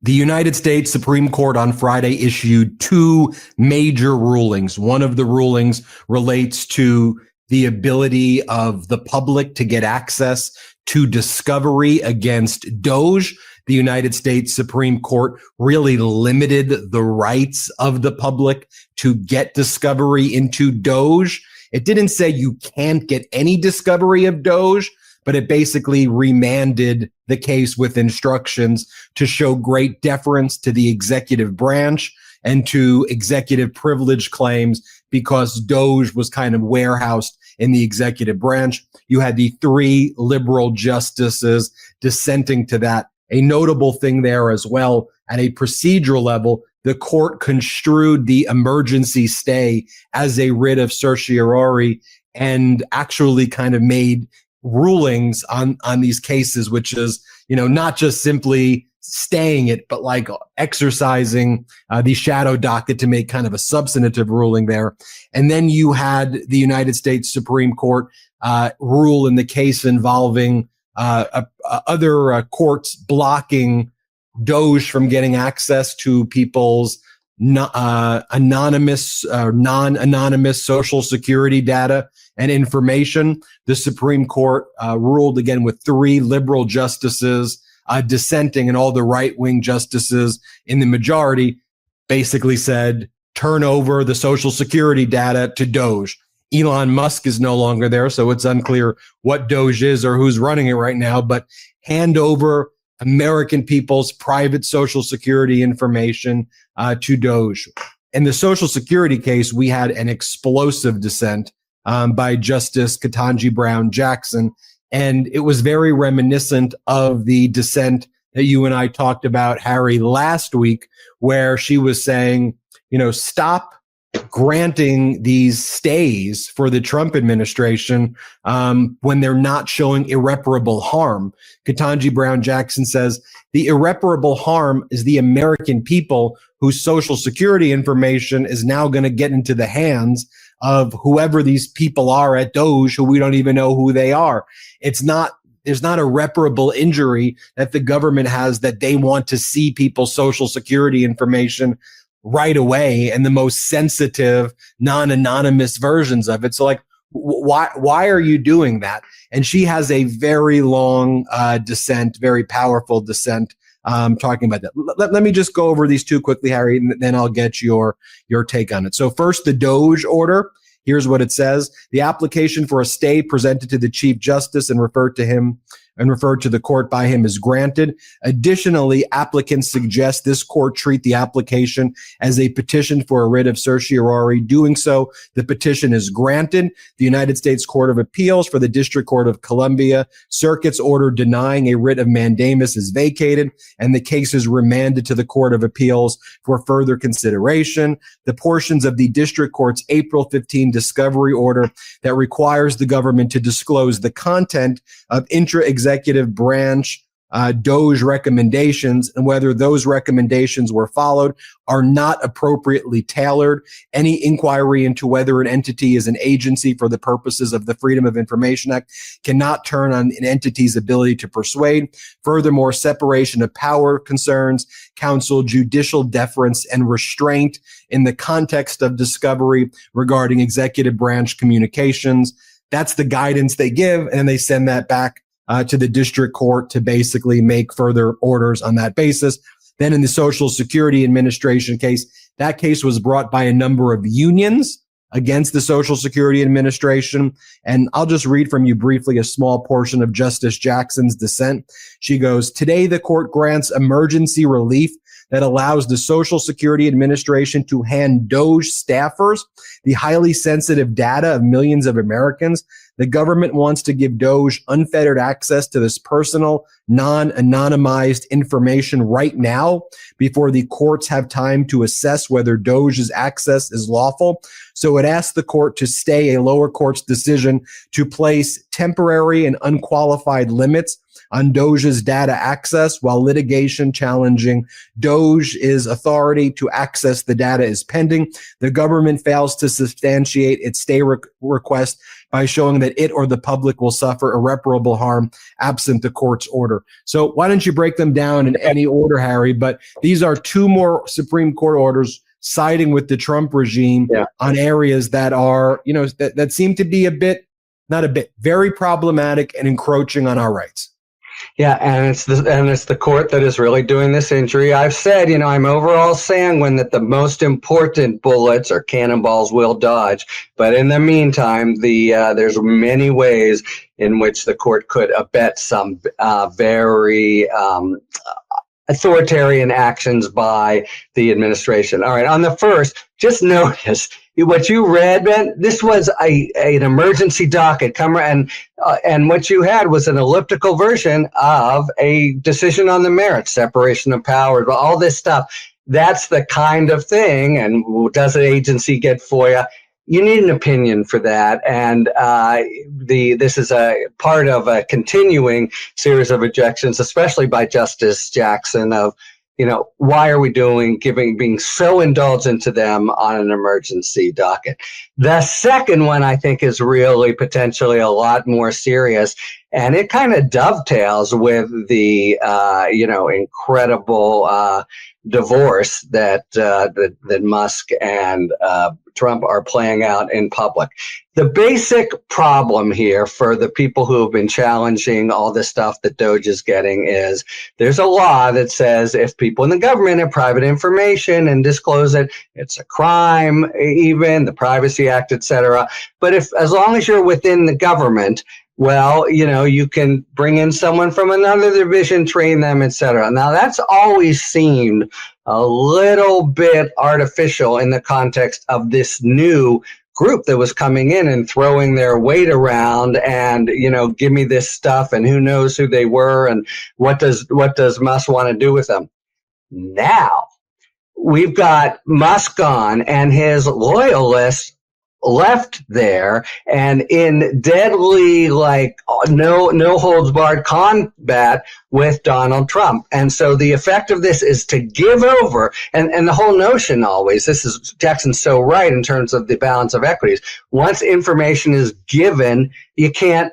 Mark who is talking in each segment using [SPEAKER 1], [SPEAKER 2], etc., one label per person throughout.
[SPEAKER 1] The United States Supreme Court on Friday issued two major rulings. One of the rulings relates to the ability of the public to get access to discovery against DOGE. The United States Supreme Court really limited the rights of the public to get discovery into DOGE. It didn't say you can't get any discovery of DOGE, but it basically remanded the case with instructions to show great deference to the executive branch and to executive privilege claims because DOGE was kind of warehoused in the executive branch. You had the three liberal justices dissenting to that. A notable thing there as well, at a procedural level, the court construed the emergency stay as a writ of certiorari and actually kind of made rulings on these cases, which is, not just simply staying it, but like exercising the shadow docket to make kind of a substantive ruling there. And then you had the United States Supreme Court rule in the case involving other courts blocking DOGE from getting access to people's anonymous or non-anonymous social security data and information. The Supreme Court ruled again with three liberal justices dissenting, and all the right-wing justices in the majority basically said, turn over the social security data to DOGE. Elon Musk is no longer there, so it's unclear what DOGE is or who's running it right now, but hand over American people's private social security information to DOGE. In the social security case, we had an explosive dissent by Justice Ketanji Brown Jackson, and it was very reminiscent of the dissent that you and I talked about, Harry, last week, where she was saying, stop granting these stays for the Trump administration when they're not showing irreparable harm. Ketanji Brown Jackson says the irreparable harm is the American people whose social security information is now going to get into the hands of whoever these people are at DOGE, who we don't even know who they are. There's not irreparable injury that the government has that they want to see people's social security information right away and the most sensitive, non-anonymous versions of it. So like, why are you doing that? And she has a very long dissent, very powerful dissent talking about that. Let me just go over these two quickly, Harry, and then I'll get your take on it. So first, the DOGE order. Here's what it says. The application for a stay presented to the Chief Justice and referred to the court by him is granted. Additionally, applicants suggest this court treat the application as a petition for a writ of certiorari. Doing so, the petition is granted. The United States Court of Appeals for the District Court of Columbia Circuit's order denying a writ of mandamus is vacated, and the case is remanded to the Court of Appeals for further consideration. The portions of the District Court's April 15 discovery order that requires the government to disclose the content of intra-executive branch DOGE recommendations and whether those recommendations were followed are not appropriately tailored. Any inquiry into whether an entity is an agency for the purposes of the Freedom of Information Act cannot turn on an entity's ability to persuade. Furthermore, separation of power concerns counsel judicial deference and restraint in the context of discovery regarding executive branch communications. That's the guidance they give, and they send that back to the district court to basically make further orders on that basis. Then in the Social Security Administration case, that case was brought by a number of unions against the Social Security Administration. And I'll just read from you briefly a small portion of Justice Jackson's dissent. She goes, today the court grants emergency relief that allows the Social Security Administration to hand DOGE staffers the highly sensitive data of millions of Americans. The government wants to give DOGE unfettered access to this personal, non-anonymized information right now before the courts have time to assess whether DOGE's access is lawful. So it asks the court to stay a lower court's decision to place temporary and unqualified limits on DOGE's data access, while litigation challenging DOGE's authority to access the data is pending. The government fails to substantiate its stay request by showing that it or the public will suffer irreparable harm absent the court's order. So why don't you break them down in any order, Harry? But these are two more Supreme Court orders siding with the Trump regime on areas that are, that seem to be very problematic and encroaching on our rights.
[SPEAKER 2] Yeah, and it's the court that is really doing this injury. I've said, I'm overall sanguine that the most important bullets or cannonballs will dodge. But in the meantime, there's many ways in which the court could abet some very authoritarian actions by the administration. All right, on the first, just notice what you read, Ben. This was an emergency docket. And what you had was an elliptical version of a decision on the merits, separation of powers, all this stuff. That's the kind of thing. And does an agency get FOIA? You need an opinion for that, and this is a part of a continuing series of objections, especially by Justice Jackson, of why are we being so indulgent to them on an emergency docket. The second one, I think, is really potentially a lot more serious, and it kind of dovetails with the incredible divorce that Musk and Trump are playing out in public. The basic problem here for the people who have been challenging all this stuff that DOGE is getting is there's a law that says if people in the government have private information and disclose it, it's a crime, even the Privacy Act, etc. But as long as you're within the government, well, you can bring in someone from another division, train them, etc. Now, that's always seemed a little bit artificial in the context of this new group that was coming in and throwing their weight around and, give me this stuff, and who knows who they were and what does Musk want to do with them. Now, we've got Musk gone and his loyalists left there, and in deadly, no holds barred combat with Donald Trump. And so the effect of this is to give over, and the whole notion always, Jackson's so right in terms of the balance of equities. Once information is given, you can't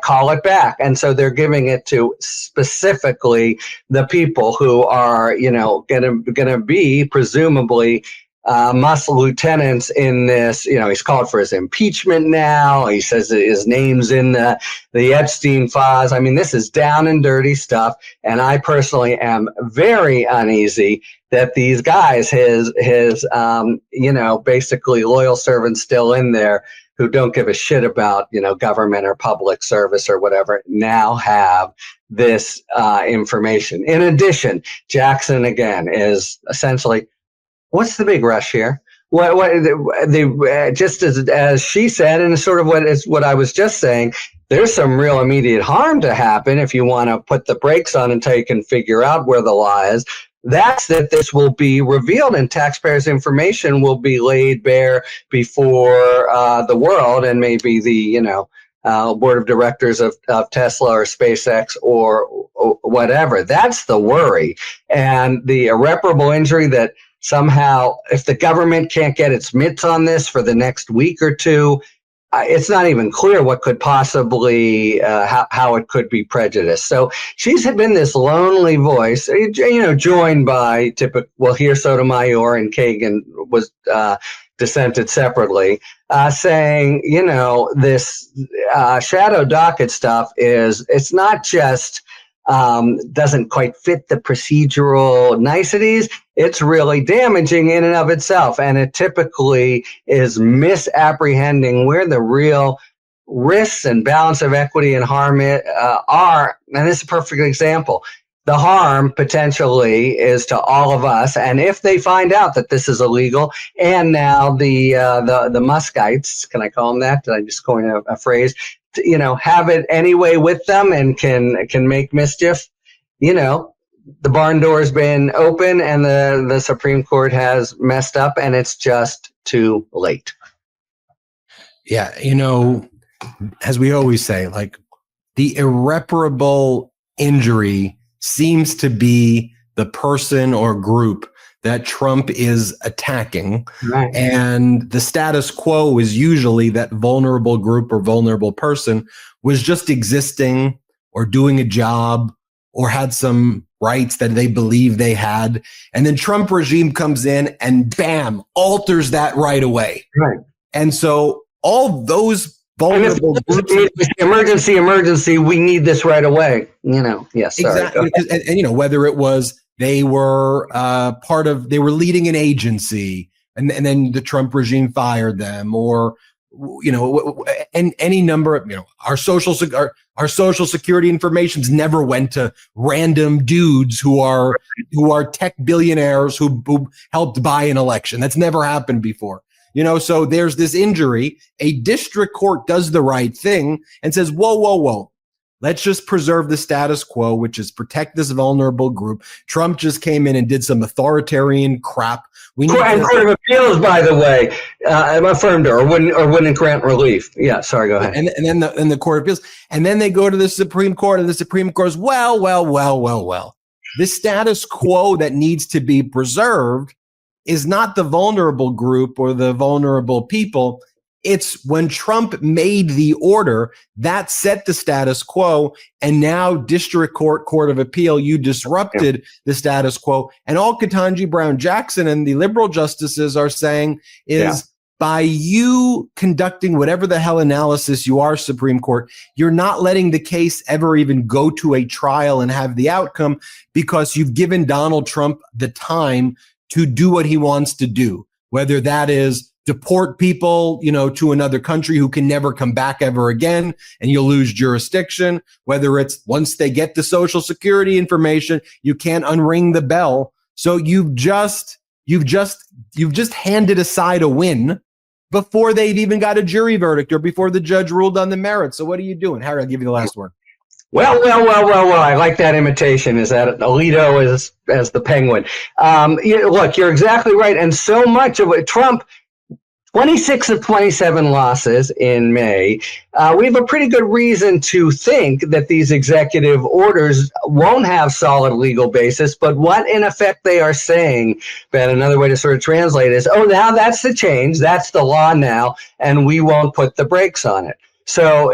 [SPEAKER 2] call it back. And so they're giving it to specifically the people who are, gonna be presumably Musk lieutenants in this. He's called for his impeachment now. He says that his name's in the Epstein files. I mean, this is down and dirty stuff. And I personally am very uneasy that these guys, his basically loyal servants still in there who don't give a shit about, government or public service or whatever, now have this information. In addition, Jackson, again, is essentially, what's the big rush here? Just as she said, and sort of what I was just saying, there's some real immediate harm to happen if you want to put the brakes on until you can figure out where the law is. That's that this will be revealed and taxpayers' information will be laid bare before the world and maybe the board of directors of Tesla or SpaceX or whatever. That's the worry, and the irreparable injury that somehow, if the government can't get its mitts on this for the next week or two, it's not even clear what could possibly, how it could be prejudiced. So she's been this lonely voice, joined by here Sotomayor and Kagan was dissented separately, saying, this shadow docket stuff it's not just doesn't quite fit the procedural niceties. It's really damaging in and of itself. And it typically is misapprehending where the real risks and balance of equity and harm are. And this is a perfect example. The harm potentially is to all of us. And if they find out that this is illegal, and now the Muskites, can I call them that? Did I just coin a phrase? Have it anyway with them and can make mischief. The barn door's been open and the Supreme Court has messed up, and it's just too late.
[SPEAKER 1] Yeah, as we always say, the irreparable injury seems to be the person or group that Trump is attacking.
[SPEAKER 2] Right.
[SPEAKER 1] And the status quo is usually that vulnerable group or vulnerable person was just existing or doing a job or had some rights that they believe they had. And then Trump regime comes in and bam, alters that right away.
[SPEAKER 2] Right.
[SPEAKER 1] And so all those vulnerable groups.
[SPEAKER 2] Emergency, we need this right away. Yes.
[SPEAKER 1] Exactly. And whether it was they were they were leading an agency and then the Trump regime fired them, or, and any number of, our social security informations never went to random dudes who are tech billionaires who helped buy an election. That's never happened before. So there's this injury. A district court does the right thing and says, whoa. Let's just preserve the status quo, which is protect this vulnerable group. Trump just came in and did some authoritarian crap.
[SPEAKER 2] And Court of Appeals, by the way, affirmed her or wouldn't grant relief. Yeah, sorry, go ahead.
[SPEAKER 1] And then the Court of Appeals. And then they go to the Supreme Court, and the Supreme Court goes, well. This status quo that needs to be preserved is not the vulnerable group or the vulnerable people. It's when Trump made the order that set the status quo, and now District Court of Appeal, you disrupted the status quo. And all Ketanji Brown Jackson and the liberal justices are saying is by you conducting whatever the hell analysis you are, Supreme Court, you're not letting the case ever even go to a trial and have the outcome, because you've given Donald Trump the time to do what he wants to do, whether that is deport people, to another country who can never come back ever again, and you'll lose jurisdiction. Whether it's once they get the Social Security information, you can't unring the bell. So you've just handed aside a win before they've even got a jury verdict or before the judge ruled on the merits. So what are you doing? Harry, I'll give you the last word.
[SPEAKER 2] Well. I like that imitation. Is that Alito as the penguin? Look, you're exactly right. And so much of it, Trump, 26 of 27 losses in May. We have a pretty good reason to think that these executive orders won't have solid legal basis. But what in effect they are saying, Ben, another way to sort of translate is, now that's the change. That's the law now. And we won't put the brakes on it. So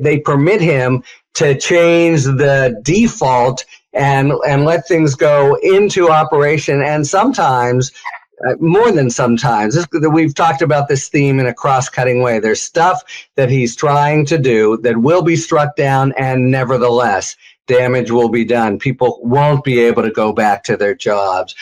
[SPEAKER 2] they permit him to change the default and let things go into operation. And sometimes, more than sometimes, we've talked about this theme in a cross-cutting way. There's stuff that he's trying to do that will be struck down, and nevertheless, damage will be done. People won't be able to go back to their jobs.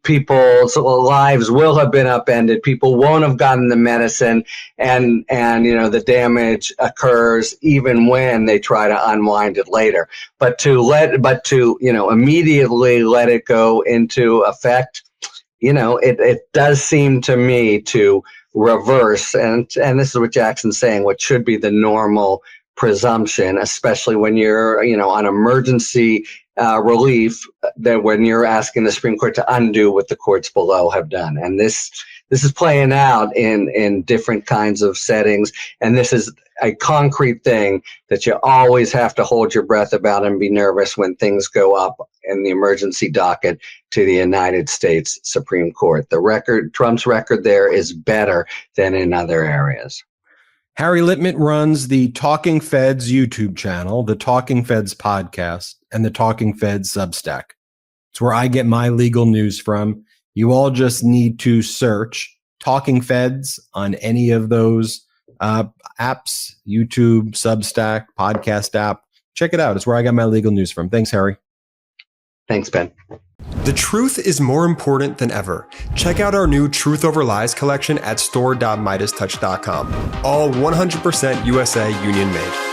[SPEAKER 2] People's lives will have been upended. People won't have gotten the medicine, and the damage occurs even when they try to unwind it later. But to immediately let it go into effect, it does seem to me to reverse, and this is what Jackson's saying, what should be the normal presumption, especially when you're, on emergency relief, that when you're asking the Supreme Court to undo what the courts below have done. And this is playing out in different kinds of settings. And this is a concrete thing that you always have to hold your breath about and be nervous when things go up in the emergency docket to the United States Supreme Court. Trump's record there is better than in other areas.
[SPEAKER 1] Harry Litman runs the Talking Feds YouTube channel, the Talking Feds podcast, and the Talking Feds Substack. It's where I get my legal news from. You all just need to search Talking Feds on any of those apps, YouTube, Substack, podcast app. Check it out. It's where I got my legal news from. Thanks, Harry.
[SPEAKER 2] Thanks, Ben.
[SPEAKER 3] The truth is more important than ever. Check out our new Truth Over Lies collection at store.MeidasTouch.com. All 100% USA union made.